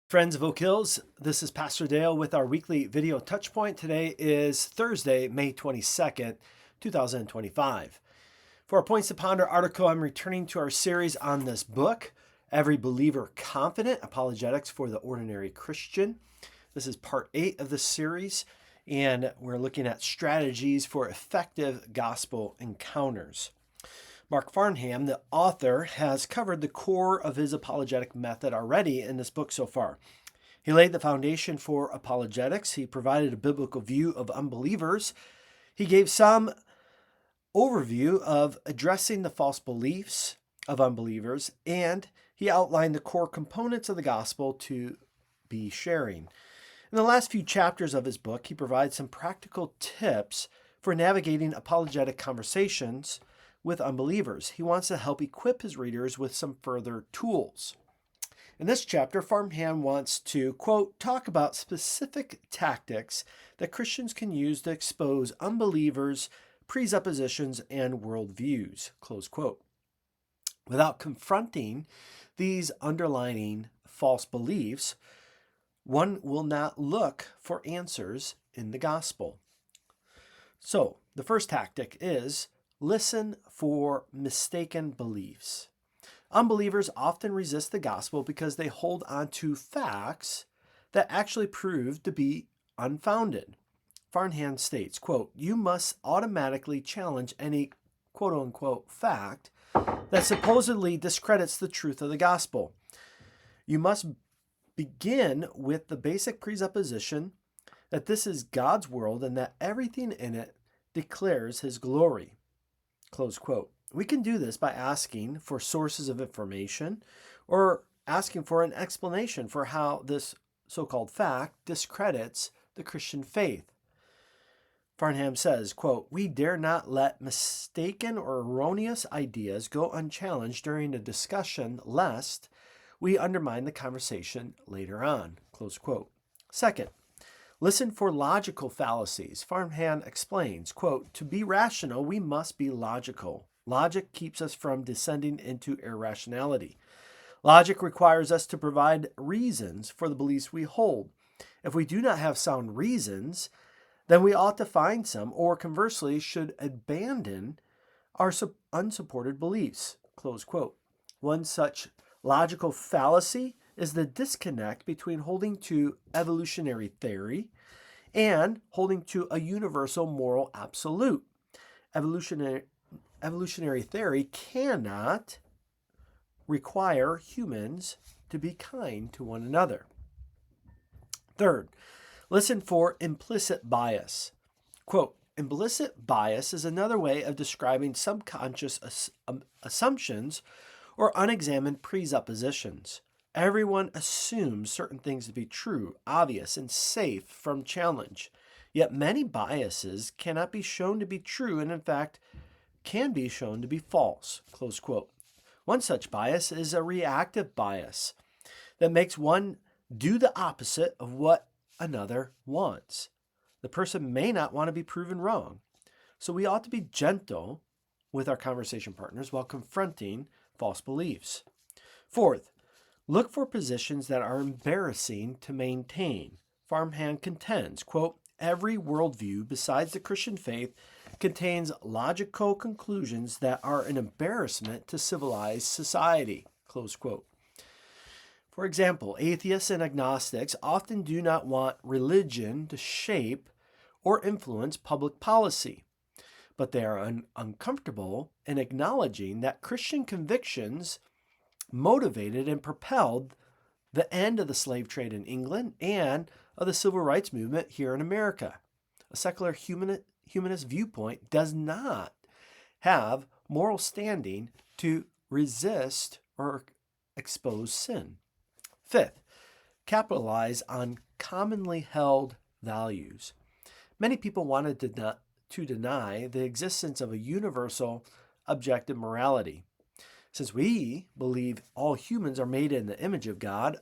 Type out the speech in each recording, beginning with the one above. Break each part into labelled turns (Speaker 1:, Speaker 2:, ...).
Speaker 1: Friends of Oak Hills, this is Pastor Dale with our weekly video Touchpoint. Today is Thursday, May 22nd, 2025. For our Points to Ponder article, I'm returning to our series on this book, Every Believer Confident, Apologetics for the Ordinary Christian. This is part 8 of the series, and we're looking at strategies for effective gospel encounters. Mark Farnham, the author, has covered the core of his apologetic method already in this book so far. He laid the foundation for apologetics. He provided a biblical view of unbelievers. He gave some overview of addressing the false beliefs of unbelievers, and he outlined the core components of the gospel to be sharing. In the last few chapters of his book, he provides some practical tips for navigating apologetic conversations with unbelievers. He wants to help equip his readers with some further tools. In this chapter, Farnham wants to, quote, talk about specific tactics that Christians can use to expose unbelievers' presuppositions and worldviews, close quote. Without confronting these underlying false beliefs, one will not look for answers in the gospel. So, the first tactic is listen for mistaken beliefs. Unbelievers often resist the gospel because they hold on to facts that actually prove to be unfounded. Farnham states, quote, you must automatically challenge any quote-unquote fact that supposedly discredits the truth of the gospel. You must begin with the basic presupposition that this is God's world and that everything in it declares his glory. Close quote. We can do this by asking for sources of information or asking for an explanation for how this so-called fact discredits the Christian faith. Farnham says, quote, we dare not let mistaken or erroneous ideas go unchallenged during a discussion lest we undermine the conversation later on. Close quote. Second, listen for logical fallacies. Farnham explains, quote, to be rational, we must be logical. Logic keeps us from descending into irrationality. Logic requires us to provide reasons for the beliefs we hold. If we do not have sound reasons, then we ought to find some, or conversely, should abandon our unsupported beliefs. Close quote. One such logical fallacy is the disconnect between holding to evolutionary theory and holding to a universal moral absolute. Evolutionary theory cannot require humans to be kind to one another. Third, listen for implicit bias. Quote, implicit bias is another way of describing subconscious assumptions or unexamined presuppositions. Everyone assumes certain things to be true, obvious, and safe from challenge. Yet many biases cannot be shown to be true and, in fact, can be shown to be false. Close quote. One such bias is a reactive bias that makes one do the opposite of what another wants. The person may not want to be proven wrong. So we ought to be gentle with our conversation partners while confronting false beliefs. Fourth, look for positions that are embarrassing to maintain. Farnham contends, quote, every worldview besides the Christian faith contains logical conclusions that are an embarrassment to civilized society, close quote. For example, atheists and agnostics often do not want religion to shape or influence public policy, but they are uncomfortable in acknowledging that Christian convictions motivated and propelled the end of the slave trade in England and of the civil rights movement here in America. A secular humanist viewpoint does not have moral standing to resist or expose sin. Fifth, capitalize on commonly held values. Many people wanted to deny the existence of a universal objective morality. Since we believe all humans are made in the image of God,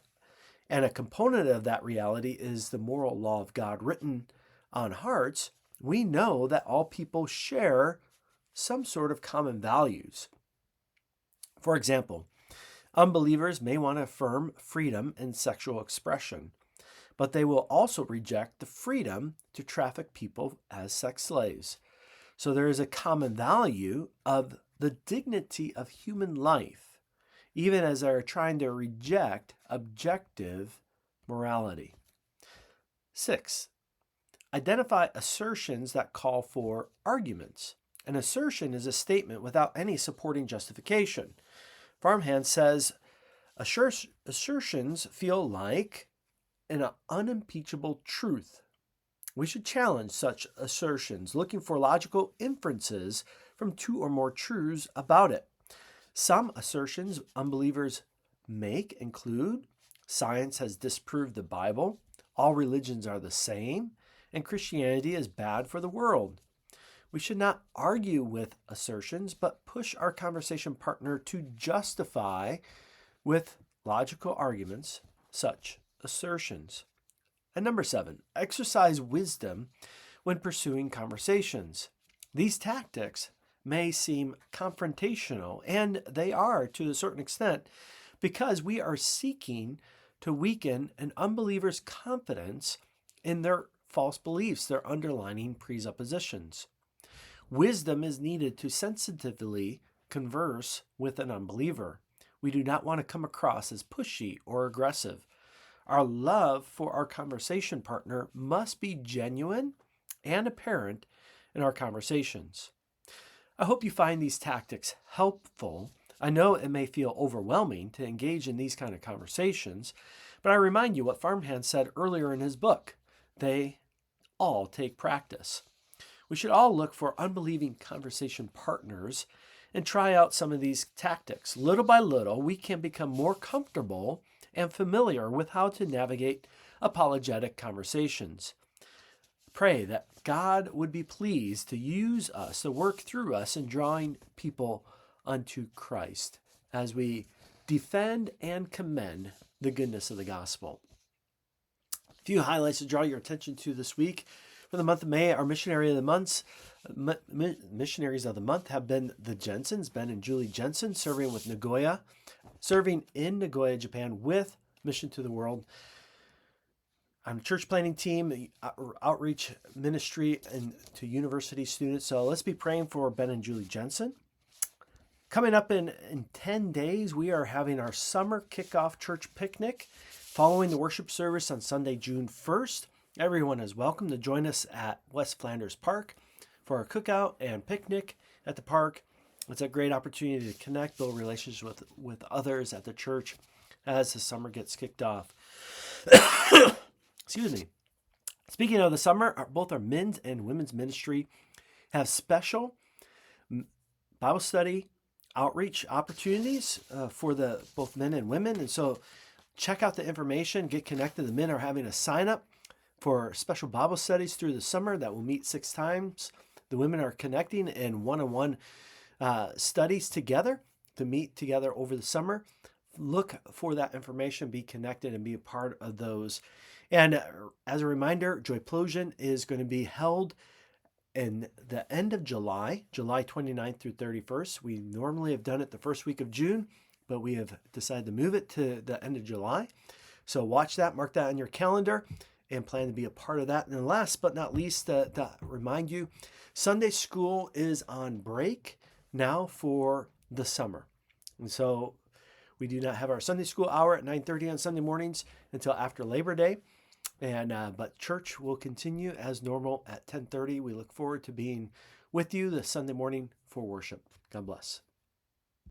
Speaker 1: and a component of that reality is the moral law of God written on hearts, we know that all people share some sort of common values. For example, Unbelievers may want to affirm freedom in sexual expression, but they will also reject the freedom to traffic people as sex slaves. So there is a common value of the dignity of human life, even as they are trying to reject objective morality. 6. Identify assertions that call for arguments. An assertion is a statement without any supporting justification. Farmhand says, assertions feel like an unimpeachable truth. We should challenge such assertions, looking for logical inferences from two or more truths about it. Some assertions unbelievers make include science has disproved the Bible, all religions are the same, and Christianity is bad for the world. We should not argue with assertions, but push our conversation partner to justify with logical arguments such assertions. And number 7, exercise wisdom when pursuing conversations. These tactics may seem confrontational, and they are to a certain extent, because we are seeking to weaken an unbeliever's confidence in their false beliefs, their underlying presuppositions. Wisdom is needed to sensitively converse with an unbeliever. We do not want to come across as pushy or aggressive. Our love for our conversation partner must be genuine and apparent in our conversations. I hope you find these tactics helpful. I know it may feel overwhelming to engage in these kind of conversations, but I remind you what Farmhand said earlier in his book. They all take practice. We should all look for unbelieving conversation partners and try out some of these tactics. Little by little, we can become more comfortable and familiar with how to navigate apologetic conversations. Pray that God would be pleased to use us, to work through us in drawing people unto Christ as we defend and commend the goodness of the gospel. A few highlights to draw your attention to this week. For the month of May, our missionaries of the month have been the Jensens, Ben and Julie Jensen, serving in Nagoya, Japan with Mission to the World. I'm a church planning team, the outreach ministry, and to university students. So let's be praying for Ben and Julie Jensen. Coming up in 10 days, we are having our summer kickoff church picnic following the worship service on Sunday, June 1st. Everyone is welcome to join us at West Flanders Park for our cookout and picnic at the park. It's a great opportunity to connect, build relationships with others at the church as the summer gets kicked off. Excuse me. Speaking of the summer, both our men's and women's ministry have special Bible study outreach opportunities for both men and women. And so check out the information, get connected. The men are having a sign up for special Bible studies through the summer that will meet 6 times. The women are connecting in one-on-one studies together to meet together over the summer. Look for that information, be connected, and be a part of those. And as a reminder, Joyplosion is going to be held in the end of July 29th through 31st. We normally have done it the first week of June, but we have decided to move it to the end of July. So watch that, mark that on your calendar, and plan to be a part of that. And then last but not least, to remind you, Sunday school is on break now for the summer. And so we do not have our Sunday school hour at 9:30 on Sunday mornings until after Labor Day. But church will continue as normal at 10:30. We look forward to being with you this Sunday morning for worship. God bless.